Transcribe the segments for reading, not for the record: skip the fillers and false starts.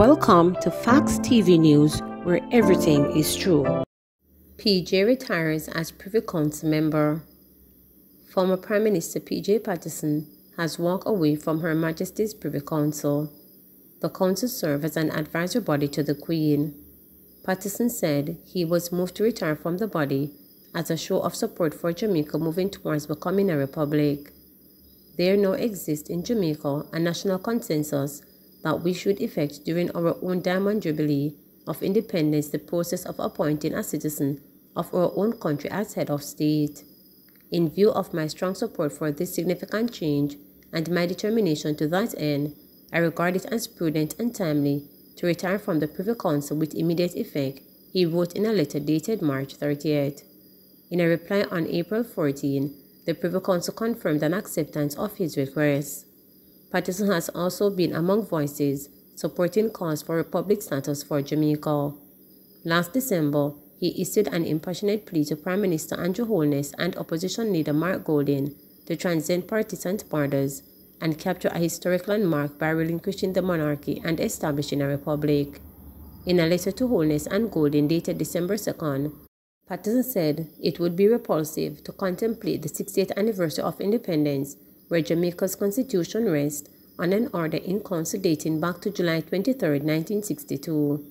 Welcome to Facts TV News, where everything is true. PJ retires as Privy Council member. Former Prime Minister PJ Patterson has walked away from Her Majesty's Privy Council. The council serves as an advisory body to the Queen. Patterson said he was moved to retire from the body as a show of support for Jamaica moving towards becoming a republic. There now exists in Jamaica a national consensus that we should effect during our own Diamond Jubilee of Independence the process of appointing a citizen of our own country as head of state. In view of my strong support for this significant change and my determination to that end, I regard it as prudent and timely to retire from the Privy Council with immediate effect, he wrote in a letter dated March 30th. In a reply on April 14, the Privy Council confirmed an acceptance of his request. Patterson has also been among voices supporting calls for republic status for Jamaica. Last December, he issued an impassioned plea to Prime Minister Andrew Holness and opposition leader Mark Golding to transcend partisan borders and capture a historic landmark by relinquishing the monarchy and establishing a republic. In a letter to Holness and Golding dated December 2nd, Patterson said it would be repulsive to contemplate the 60th anniversary of independence, where Jamaica's constitution rests on an order in council dating back to July 23, 1962.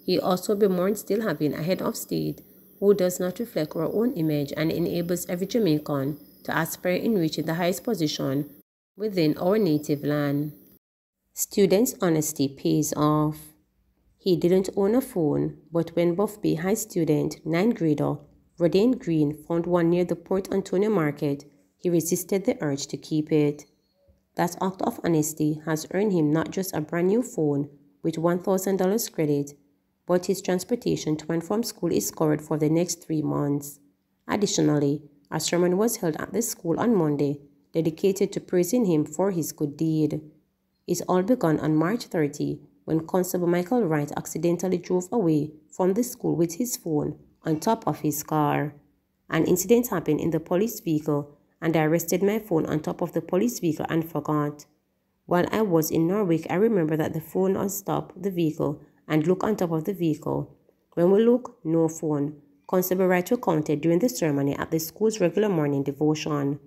He also bemoaned still having a head of state who does not reflect our own image and enables every Jamaican to aspire in reaching the highest position within our native land. Students' honesty pays off. He didn't own a phone, but when Buff Bay High student 9th grader Rodane Green found one near the Port Antonio market, he resisted the urge to keep it. That act of honesty has earned him not just a brand new phone with $1,000 credit, but his transportation to and from school is covered for the next 3 months. Additionally, a sermon was held at the school on Monday dedicated to praising him for his good deed. It all began on March 30 when Constable Michael Wright accidentally drove away from the school with his phone on top of his car. An incident happened in the police vehicle and I rested my phone on top of the police vehicle and forgot. While I was in Norwich, I remember that the phone was stopped the vehicle and looked on top of the vehicle. When we looked, no phone. Constable Wright recounted during the ceremony at the school's regular morning devotion.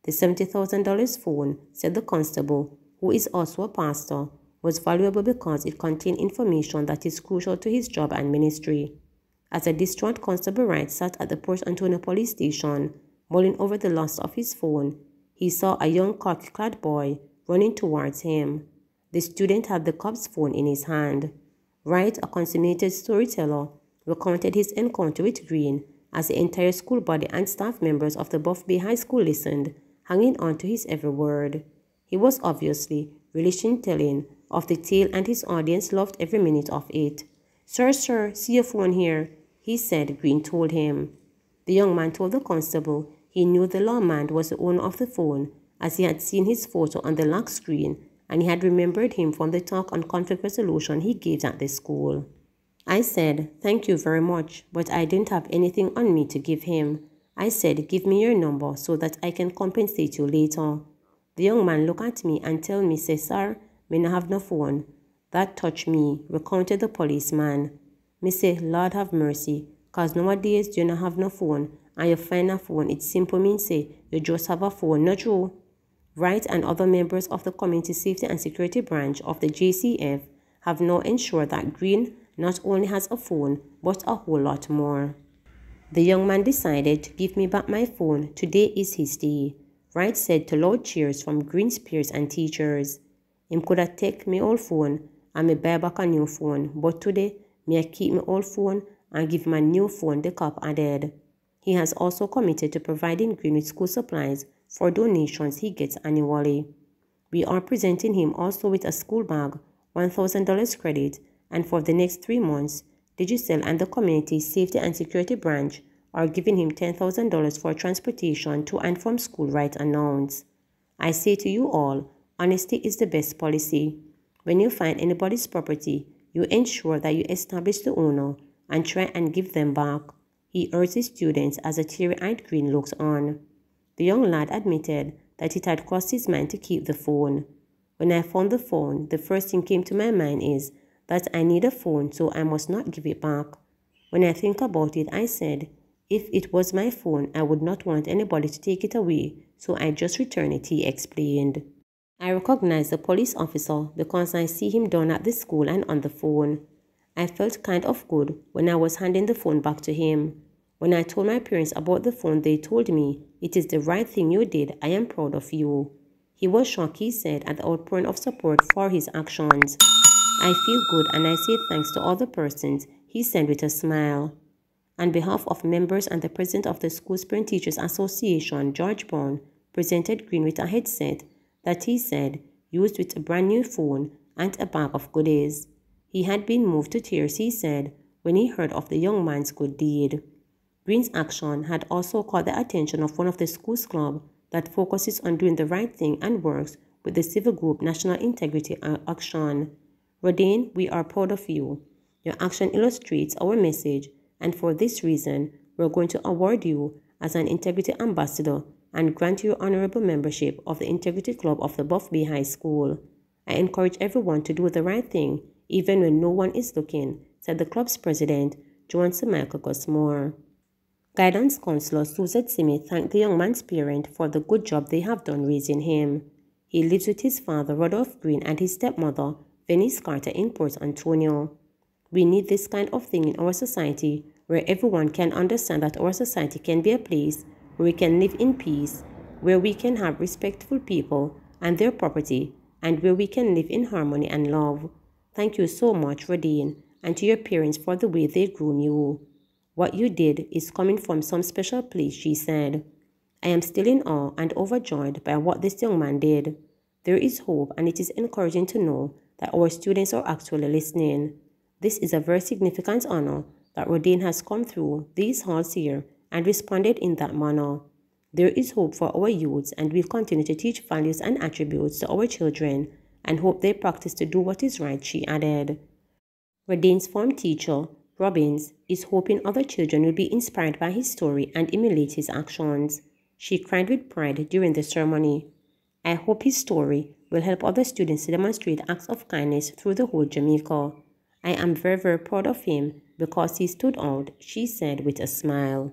The $70,000 phone, said the constable, who is also a pastor, was valuable because it contained information that is crucial to his job and ministry. As a distraught Constable Wright sat at the Port Antonio police station, mulling over the loss of his phone, he saw a young khaki-clad boy running towards him. The student had the cop's phone in his hand. Wright, a consummated storyteller, recounted his encounter with Green as the entire school body and staff members of the Buff Bay High School listened, hanging on to his every word. He was obviously relishing telling of the tale and his audience loved every minute of it. Sir, see your phone here, he said, Green told him. The young man told the constable he knew the lawman was the owner of the phone as he had seen his photo on the lock screen and he had remembered him from the talk on conflict resolution he gave at the school. I said, thank you very much, but I didn't have anything on me to give him. I said, give me your number so that I can compensate you later. The young man looked at me and tell me, say, sir, me no have no phone. That touched me, recounted the policeman. Me say, Lord have mercy, cause nowadays you no have no phone, and you find a phone, it simple means say, you just have a phone, not true? Wright and other members of the Community Safety and Security Branch of the JCF have now ensured that Green not only has a phone, but a whole lot more. The young man decided to give me back my phone. Today is his day, Wright said to loud cheers from Green's peers and teachers. Him coulda take me old phone and me buy back a new phone, but today, me I keep my old phone and give my new phone, the cop added. He has also committed to providing Green with school supplies for donations he gets annually. We are presenting him also with a school bag, $1,000 credit, and for the next 3 months, Digicel and the Community Safety and Security Branch are giving him $10,000 for transportation to and from school, Wright announced. I say to you all, honesty is the best policy. When you find anybody's property, you ensure that you establish the owner and try and give them back, he urged his students as a teary-eyed Green looked on. The young lad admitted that it had crossed his mind to keep the phone. When I found the phone, the first thing came to my mind is that I need a phone, so I must not give it back. When I think about it, I said, if it was my phone, I would not want anybody to take it away, so I just return it, he explained. I recognize the police officer because I see him down at the school and on the phone. I felt kind of good when I was handing the phone back to him. When I told my parents about the phone, they told me, it is the right thing you did, I am proud of you. He was shocked, he said, at the outpouring of support for his actions. I feel good and I say thanks to all the persons, he said with a smile. On behalf of members and the president of the School Parent Teachers Association, George Brown, presented Green with a headset that he said used with a brand new phone and a bag of goodies. He had been moved to tears, he said, when he heard of the young man's good deed. Green's action had also caught the attention of one of the school's club that focuses on doing the right thing and works with the civil group National Integrity Action. Rodane, we are proud of you. Your action illustrates our message, and for this reason, we're going to award you as an Integrity Ambassador and grant you honorable membership of the Integrity Club of the Buff Bay High School. I encourage everyone to do the right thing, even when no one is looking, said the club's president, Joan Michael Gosmore. Guidance Counselor Suzette Simi thanked the young man's parents for the good job they have done raising him. He lives with his father, Rodolph Green, and his stepmother, Venice Carter, in Port Antonio. We need this kind of thing in our society where everyone can understand that our society can be a place where we can live in peace, where we can have respectful people and their property, and where we can live in harmony and love. Thank you so much, Rodane, and to your parents for the way they groom you. What you did is coming from some special place, she said. I am still in awe and overjoyed by what this young man did. There is hope, and it is encouraging to know that our students are actually listening. This is a very significant honor that Rodane has come through these halls here and responded in that manner. There is hope for our youths, and we'll continue to teach values and attributes to our children and hope they practice to do what is right, she added. Rodane's form teacher, Robbins, is hoping other children will be inspired by his story and emulate his actions. She cried with pride during the ceremony. I hope his story will help other students to demonstrate acts of kindness through the whole Jamaica. I am very, very proud of him because he stood out, she said with a smile.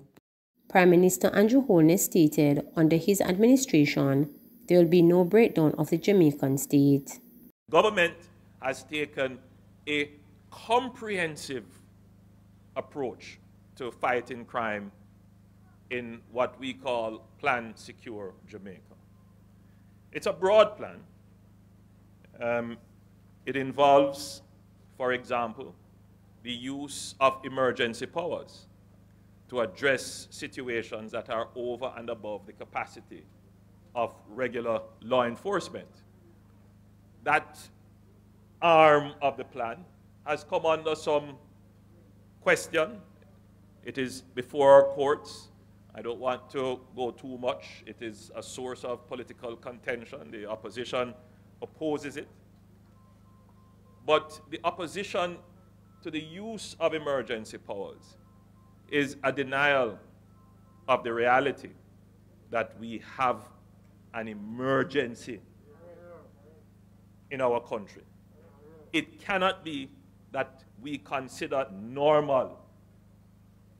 Prime Minister Andrew Holness stated under his administration, there will be no breakdown of the Jamaican state. Government has taken a comprehensive approach to fighting crime in what we call Plan Secure Jamaica. It's a broad plan. It involves, for example, the use of emergency powers to address situations that are over and above the capacity of regular law enforcement. That arm of the plan has come under some question. It is before our courts. I don't want to go too much. It is a source of political contention. The opposition opposes it. But the opposition to the use of emergency powers is a denial of the reality that we have an emergency in our country. It cannot be that we consider normal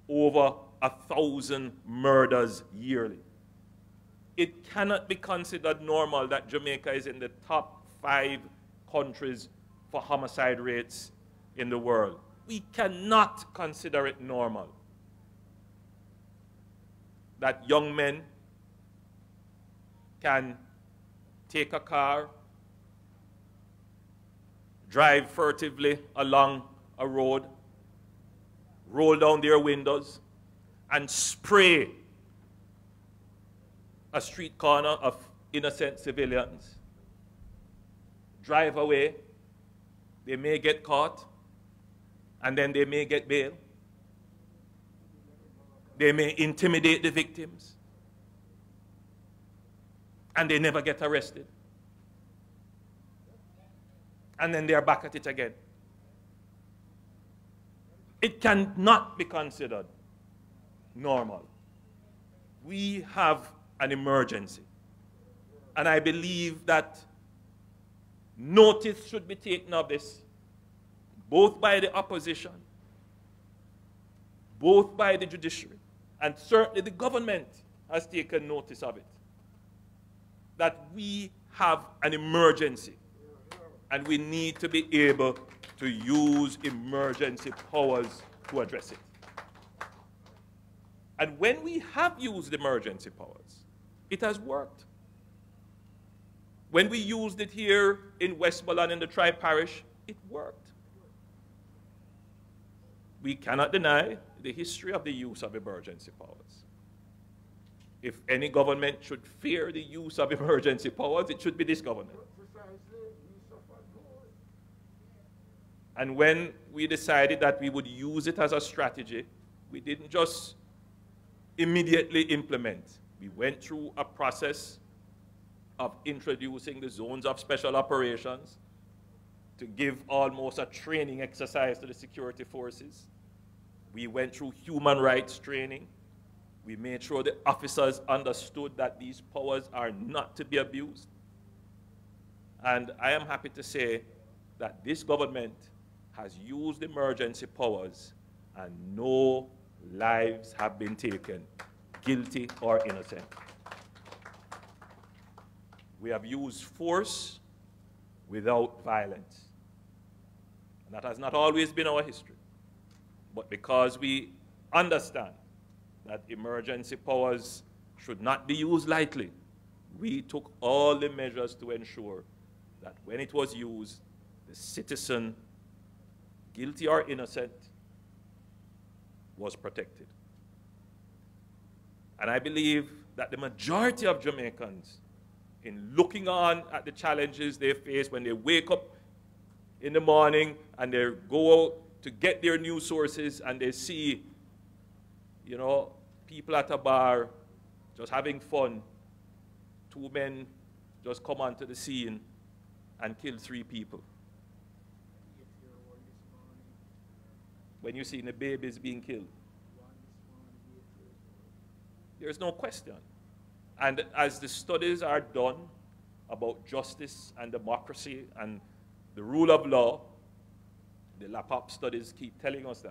over 1,000 murders yearly. It cannot be considered normal that Jamaica is in the top 5 countries for homicide rates in the world. We cannot consider it normal that young men can take a car, drive furtively along a road, roll down their windows, and spray a street corner of innocent civilians, drive away. They may get caught, and then they may get bail. They may intimidate the victims, and they never get arrested. And then they're back at it again. It cannot be considered normal. We have an emergency. And I believe that notice should be taken of this. both by the opposition, both by the judiciary, and certainly the government has taken notice of it, that we have an emergency and we need to be able to use emergency powers to address it. And when we have used emergency powers, it has worked. When we used it here in Westmoreland in the Tri-Parish, it worked. We cannot deny the history of the use of emergency powers. If any government should fear the use of emergency powers, it should be this government. And when we decided that we would use it as a strategy, we didn't just immediately implement. We went through a process of introducing the zones of special operations to give almost a training exercise to the security forces. We went through human rights training. We made sure the officers understood that these powers are not to be abused. And I am happy to say that this government has used emergency powers and no lives have been taken, guilty or innocent. We have used force without violence. And that has not always been our history. But because we understand that emergency powers should not be used lightly, we took all the measures to ensure that when it was used, the citizen, guilty or innocent, was protected. And I believe that the majority of Jamaicans, in looking on at the challenges they face when they wake up in the morning and they go out to get their news sources and they see, you know, people at a bar just having fun, 2 men just come onto the scene and kill 3 people. When you see the babies being killed, there's no question. And as the studies are done about justice and democracy and the rule of law, the LAPOP studies keep telling us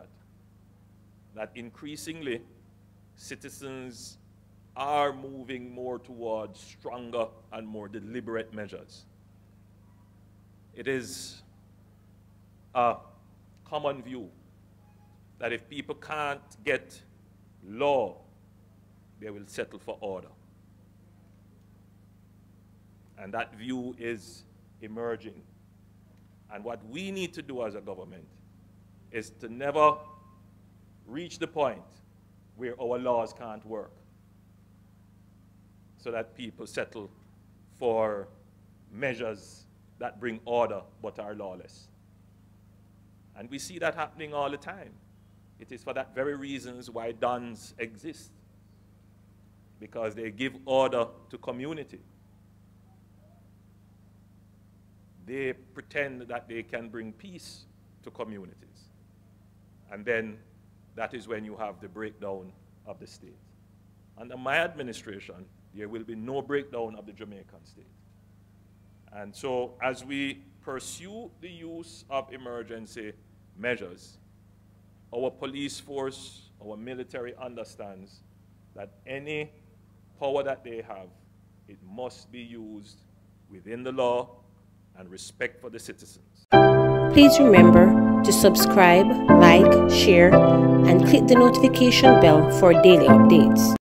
that increasingly citizens are moving more towards stronger and more deliberate measures. It is a common view that if people can't get law, they will settle for order. And that view is emerging. And what we need to do as a government is to never reach the point where our laws can't work, so that people settle for measures that bring order but are lawless. And we see that happening all the time. It is for that very reasons why dons exist, because they give order to community. They pretend that they can bring peace to communities. And then that is when you have the breakdown of the state. Under my administration, there will be no breakdown of the Jamaican state. And so as we pursue the use of emergency measures, our police force, our military understands that any power that they have, it must be used within the law and respect for the citizens. Please remember to subscribe, like, share, and click the notification bell for daily updates.